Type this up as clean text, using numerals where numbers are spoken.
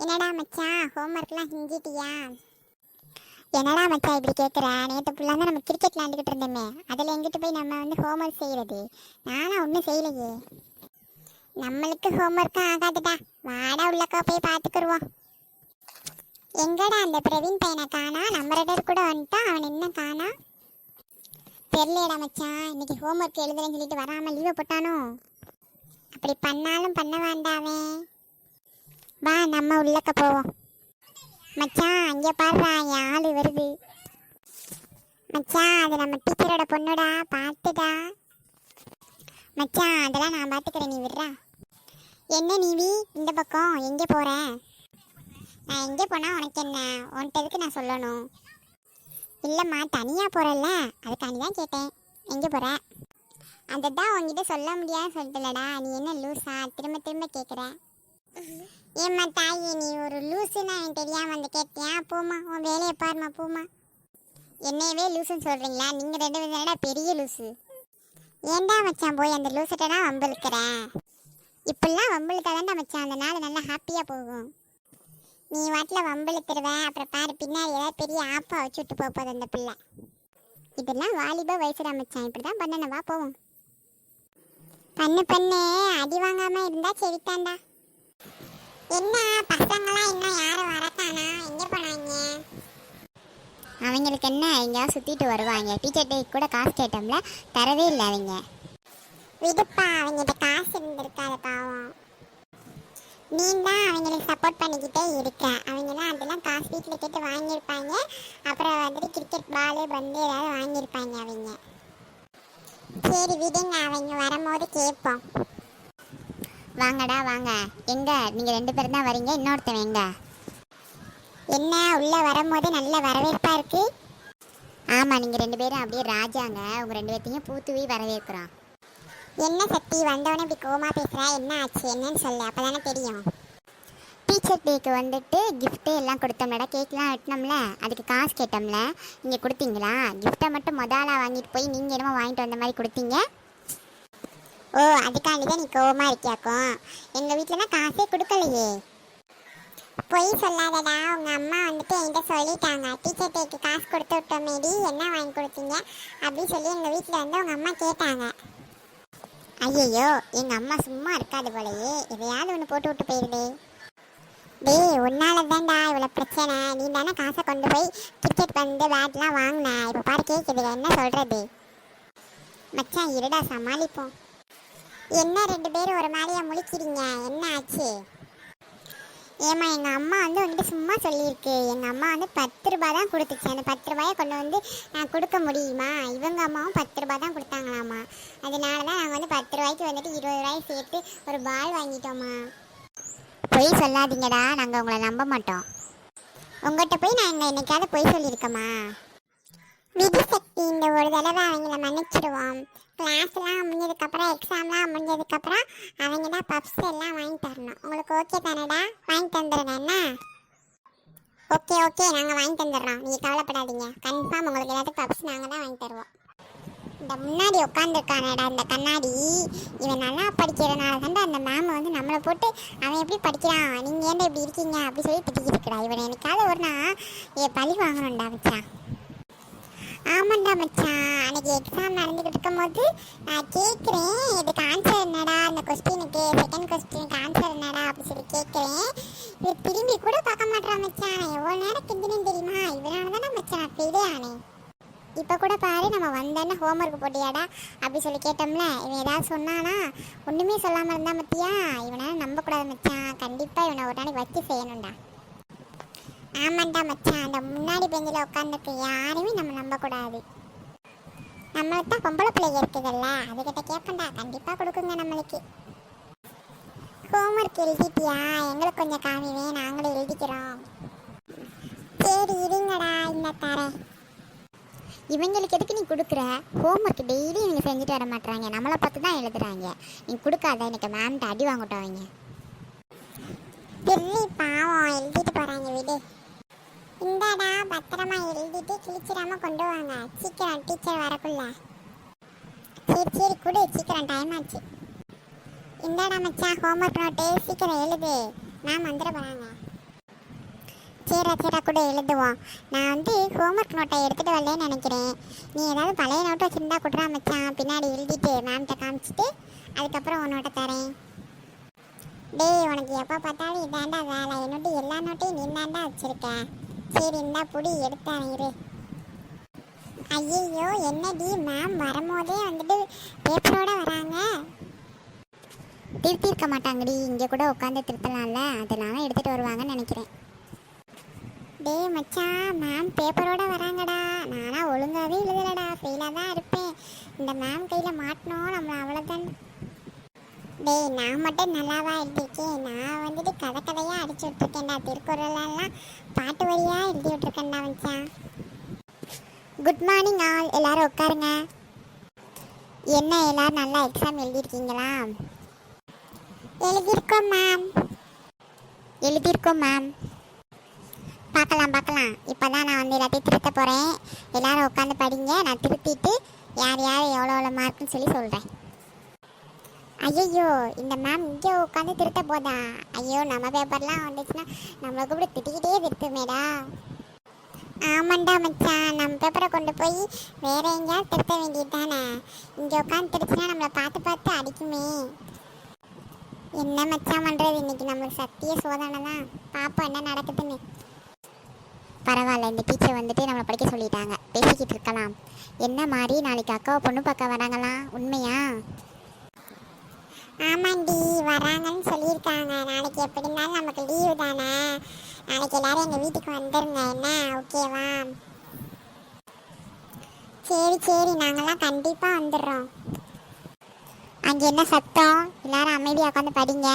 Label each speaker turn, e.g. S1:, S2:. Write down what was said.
S1: என்னடா மச்சான், ஹோம்ஒர்க்லாம் செஞ்சிட்டியா? என்னடா மச்சான் இப்படி கேட்குற? நேற்று ஃபுல்லாக தான் நம்ம கிரிக்கெட் விளாண்டுக்கிட்டு இருந்தோமே, அதில் எங்கிட்டு போய் நம்ம ஹோம்ஒர்க் செய்கிறது? நானும் ஒன்றும் செய்யலையே. நம்மளுக்கு ஹோம்ஒர்க்கும் ஆகாதுடா. வாடா உள்ளக்கா போய் பார்த்துக்குருவோம். எங்கடா அந்த பிரவீன் பையனை காணா? நம்ம ரெடர் கூட வந்துட்டான், அவன் என்ன காணா? தெரியலடா மச்சான், இன்னைக்கு ஹோம்ஒர்க் எழுதுறேன்னு சொல்லிட்டு வராமல் லீவை போட்டானோ? அப்படி பண்ணாலும் பண்ண வேண்டாவே. வா நம்ம உள்ளக்க போவோம். மச்சான் அங்கே பாடுறா, என் ஆளு வருது. மச்சான் அது நம்ம டீச்சரோட பொண்ணுடா, பார்த்துடா. மச்சான் அதெல்லாம் நான் பார்த்துக்கிறேன், நீ விடுறா. என்ன நீவி இந்த பக்கம் எங்கே போகிறேன்? நான் எங்கே போனால் உனக்கு என்ன? உன்ட்டதுக்கு நான் சொல்லணும். இல்லைம்மா தனியாக போகிறல்ல, அதுக்காண்டி தான் கேட்டேன். எங்கே போகிற? அதை தான் உங்ககிட்ட சொல்ல முடியாது சொல்லிட்டலடா. நீ என்ன லூஸா திரும்ப திரும்ப கேட்குற? ஏம்மா தாயி, நீ ஒரு லூஸுன்னு எனக்கு தெரியாமல் வந்து கேட்டியா? போமா, உன் வேலையை பாருமா, போமா. என்னையவே லூஸுன்னு சொல்கிறீங்களா? நீங்கள் ரெண்டு பேரோட பெரிய லூஸு. ஏண்டா மச்சான் போய் அந்த லூஸிட்ட தான் வம்பிழுக்கிறேன்? இப்படிலாம் வம்பிழுத்தாதான்டா மச்சான் அந்த நாள் நல்லா ஹாப்பியாக போகும். நீ வாட்டில் வம்பிழுத்துருவேன், அப்புறம் பாரு பின்னாடி ஏதாவது பெரிய ஆப்பா வச்சு விட்டு போகுது அந்த பிள்ளை. இதெல்லாம் வாலிப வயசுடா மச்சான், இப்படி தான் பண்ணணும். வா போவோம். பண்ணு அடி வாங்காமல் இருந்தால் சரித்தாண்டா. என்ன பசங்களாம் இன்னும் யாரும் வரக்கானா? எங்கே போனாங்க? அவங்களுக்கு என்ன, எங்கேயாவது சுற்றிட்டு வருவாங்க. டீச்சர்கிட்ட கூட காசு கேட்டோம்ல, தரவே இல்லை அவங்க. விடுப்பா, அவங்ககிட்ட காசு இருந்திருக்காது பாவம். நீ தான் அவங்களுக்கு சப்போர்ட் பண்ணிக்கிட்டே இருக்க. அவங்களாம் அதெல்லாம் காசு வீட்டில் கேட்டு வாங்கியிருப்பாங்க. அப்புறம் வந்துட்டு கிரிக்கெட் பாலு பந்து ஏதாவது வாங்கியிருப்பாங்க அவங்க. சரி விடுங்க, அவங்க வரும்போது கேட்போம். வாங்கடா வாங்க. எங்க நீங்கள் ரெண்டு பேரும் தான் வரீங்க, இன்னொருத்தவன் எங்க? என்ன உள்ளே வரும்போது நல்ல வரவேற்பாக இருக்கு. ஆமாம், நீங்கள் ரெண்டு பேரும் அப்படியே ராஜாங்க. உங்கள் ரெண்டு பேர்த்தையும் பூத்துவி வரவேற்கிறோம். என்ன சக்தி வந்தவொடனே இப்படி கோமா பேசுகிறா? என்ன ஆச்சு, என்னன்னு சொல்லு, அப்போ தானே தெரியும். டீச்சர் டேக்கு வந்துட்டு கிஃப்ட்டு எல்லாம் கொடுத்தோம்லடா, கேக்லாம் வெட்டினோம்ல, அதுக்கு காசு கேட்டோம்ல, நீங்கள் கொடுத்தீங்களா? கிஃப்ட்டை மட்டும் முதலாக வாங்கிட்டு போய் நீங்கள் என்னமோ வாங்கிட்டு வந்த மாதிரி கொடுத்தீங்க. ஓ, அதுக்காண்டி தான் நீ கோவமாக இருக்கியாக்கும். எங்கள் வீட்டிலனா காசே கொடுக்கலையே. பொய் சொல்லாதடா, உங்கள் அம்மா வந்துட்டு என்கிட்ட சொல்லிட்டாங்க. டீச்சர் டேக்கு காசு கொடுத்து விட்டோமேடி, என்ன வாங்கி கொடுத்தீங்க அப்படின்னு சொல்லி எங்கள் வீட்டில் வந்து உங்கள் அம்மா கேட்டாங்க. ஐயையோ, எங்கள் அம்மா சும்மா இருக்காது போலையே, எதையாவது ஒன்று போட்டு விட்டு போயிடுது. டேய், உன்னால தான்டா இவ்வளோ பிரச்சனை. நீ தானே காசை கொண்டு போய் கிரிக்கெட் வந்து பேட்லாம் வாங்கின. இப்போ பாரு கேட்குது, என்ன சொல்கிறது? மச்சான் இருடா, சமாளிப்போம். என்ன ரெண்டு பேரும் ஒரு மாதிரியா முழிக்கிறீங்க, என்ன ஆச்சு? ஏம்மா, எங்கள் அம்மா வந்து வந்துட்டு சும்மா சொல்லியிருக்கு. எங்கள் அம்மா வந்து 10 ரூபா தான் கொடுத்துச்சு. அந்த 10 ரூபாயை கொண்டு வந்து நான் கொடுக்க முடியுமா? இவங்க அம்மாவும் 10 ரூபா தான் கொடுத்தாங்களாம்மா. அதனால தான் நாங்கள் வந்து 10 ரூபாய்க்கு வந்துட்டு 20 ரூபாய் சேர்த்து ஒரு பால் வாங்கிட்டோம்மா. பொய் சொல்லாதீங்கடா, நாங்கள் உங்களை நம்ப மாட்டோம். உங்கள்கிட்ட போய் நாங்கள் என்னைக்காவது பொய் சொல்லியிருக்கோமா? விதி சக்தி, இந்த ஒரு தடவை அவங்கள மன்னிச்சிடுவோம். கிளாஸ்லாம் முடிஞ்சதுக்கப்புறம், எக்ஸாம்லாம் முடிஞ்சதுக்கப்புறம் அவங்க தான் பப்ஸ் எல்லாம் வாங்கி தரணும். உங்களுக்கு ஓகே தானடா? வாங்கி தந்துடுறேன். என்ன? ஓகே ஓகே, நாங்கள் வாங்கி தந்துடுறோம், நீங்கள் கவலைப்படாதீங்க. கன்ஃபார்ம் உங்களுக்கு எல்லாத்துக்கும் பப்ஸ் நாங்கள் தான் வாங்கி தருவோம். இந்த முன்னாடி உட்காந்துருக்கானடா இந்த கண்ணாடி, இவன் நல்லா படிக்கிறதுனால தாண்டா அந்த மேம் வந்து நம்மளை போட்டு அவன் எப்படி படிக்கிறான், நீங்கள் ஏன்டா இப்படி இருக்கீங்க அப்படி சொல்லி திட்டிக்கிட்டுருக்கடா. இவனை எனக்காவது ஒரு நாள் பழி வாங்கணும்டா மச்சான். ஆமாண்டா மச்சான், அன்றைக்கி எக்ஸாம் நடந்துக்கிட்டு இருக்கும்போது நான் கேட்குறேன், இதுக்கு ஆன்சர் என்னடா, அந்த கொஸ்டினுக்கு செகண்ட் கொஸ்டினுக்கு ஆன்சர் என்னடா அப்படி சொல்லி கேட்குறேன். இது திரும்பி கூட பார்க்க மாட்டேறான் மச்சான். எவ்வளோ நேரம் கிண்டுன்னு தெரியுமா? இதனால தானே மச்சான் நான் ஃபெயிலே ஆனேன். இப்போ கூட பாரு, நம்ம வந்தோன்னே ஹோம்ஒர்க் போட்டியாடா அப்படி சொல்லி கேட்டோம்ல, இவன் ஏதாவது சொன்னானா? ஒன்றுமே சொல்லாமல் இருந்தால் மத்தியா, இவனை நம்பக்கூடாது மச்சான். கண்டிப்பாக இவனை ஒரு நாளைக்கு வச்சு செய்யணும்டா. ஆமாண்டா மச்சான், அந்த முன்னாடி பெஞ்சில் உட்காந்துருக்கு யாருமே நம்ம நம்பக்கூடாது. நம்மளுக்கு தான் பொம்பளை பிள்ளைங்க இருக்குதுல்ல, அதுக்கிட்ட கேட்பண்டா, கண்டிப்பாக கொடுக்குங்க நம்மளுக்கு. ஹோம்ஒர்க் எழுதிட்டியா? எங்களுக்கு கொஞ்சம் காமிவே, நாங்களும் எழுதிக்கிறோம். சரி இருங்கடா, இந்த தரேன். இவங்களுக்கு எதுக்கு நீ கொடுக்குற? ஹோம்ஒர்க் டெய்லி இவங்க செஞ்சுட்டு வர மாட்டுறாங்க, நம்மளை பார்த்து தான் எழுதுறாங்க. நீ கொடுக்காத, எனக்கு மேம்கிட்ட அடி வாங்கட்டும் அவங்க. பிள்ளை பாவம், எழுதிட்டு போகிறாங்க, விடு. இந்தாடா, பத்திரமா எழுதிட்டு கிழிச்சிடாம கொண்டு வாங்க, சீக்கிரம் டீச்சர் வரக்குள்ள. சரி சரி கொடு, சீக்கிரம் டைம் ஆச்சு. இந்தாடா மச்சான் ஹோம்ஒர்க் நோட்டு, சீக்கிரம் எழுது, மேம் வந்துட போகிறாங்க. சரி கூட எழுதுவோம். நான் வந்து ஹோம்ஒர்க் நோட்டை எடுத்துகிட்டு வரலன்னு நினைக்கிறேன். நீ ஏதாவது பழைய நோட்டை வச்சுருந்தா கொடுறா மச்சான். பின்னாடி எழுதிட்டு மேம்கிட்ட காமிச்சிட்டு அதுக்கப்புறம் உன் நோட்டை தரேன். டேய் உனக்கு எப்போ பார்த்தாலும் இதாண்டா வேலை. என்னோட எல்லா நோட்டையும் நீ தாண்டா வச்சுருக்க. சரி இந்தா புடி எடுத்தேன் இரு. ஐயோ என்னடி மேம் வரும்போதே வந்துட்டு பேப்பரோட வராங்க. திருத்திருக்க மாட்டாங்கடி, இங்கே கூட உட்காந்து திருத்தலாம்ல, அதனால எடுத்துகிட்டு வருவாங்கன்னு நினைக்கிறேன். டேய் மச்சான் மேம் பேப்பரோட வராங்கடா. நானா ஒழுங்காகவே எழுதலடா, ஃபெயிலாக தான் இருப்பேன். இந்த மேம் கையில் மாட்டினோம் நம்மளை அவ்வளோதான். டேய் நான் மட்டும் நல்லாவா எழுதியிருக்கேன். நான் வந்துட்டு கதையாக அடிச்சு விட்ருக்கேன்டா. திருக்குறளெல்லாம் பாட்டு வழியாக எழுதி விட்ருக்கேன்டா மச்சான். குட் மார்னிங் ஆல், எல்லாரும் உட்காருங்க. என்ன எல்லாரும் நல்லா எக்ஸாம் எழுதியிருக்கீங்களா? எழுதியிருக்கோம் மேம். பார்க்கலாம். இப்போ தான் நான் வந்து எல்லாத்தையும் திருத்த போகிறேன். எல்லாரும் உட்காந்து படிங்க. நான் திருத்திட்டு யார் எவ்வளோ மார்க்குன்னு சொல்லி சொல்கிறேன். ஐயோ இந்த மேம் இங்கே உட்காந்து திருத்த போதா? ஐயோ நம்ம பேப்பர்லாம் வந்துச்சுன்னா நம்மளை கூப்பிட்டு திட்டிக்கிட்டே திருத்துமேடா. ஆமாண்டா மச்சான், நம்ம பேப்பரை கொண்டு போய் வேற எங்கேயாவது திருத்த வேண்டியது தானே. இங்கே உட்காந்து திருச்சுன்னா நம்மளை பார்த்து அடிக்குமே. என்ன மச்சான் பண்ணுறது, இன்னைக்கு நம்மளுக்கு சத்திய சோதனை தான். பாப்போம் என்ன நடக்குதுன்னு. பரவாயில்ல, இந்த டீச்சர் வந்துட்டு நம்மளை படிக்க சொல்லிட்டாங்க. பேசிக்கிட்டு இருக்கலாம். என்ன மாதிரி நாளைக்கு அக்காவை பொண்ணு பார்க்க வராங்களாம், உண்மையா? ஆமாண்டி வராங்கன்னு சொல்லியிருக்காங்க. நாளைக்கு எப்படி இருந்தாலும் நமக்கு லீவு தானே. நாளைக்கு எல்லாரும் எங்கள் வீட்டுக்கு வந்துருங்க. என்ன ஓகேவா? சரி நாங்கள்லாம் கண்டிப்பாக வந்துடுறோம். அங்கே என்ன சத்தம்? எல்லாரும் அமைதியாக உட்காந்து படிங்க.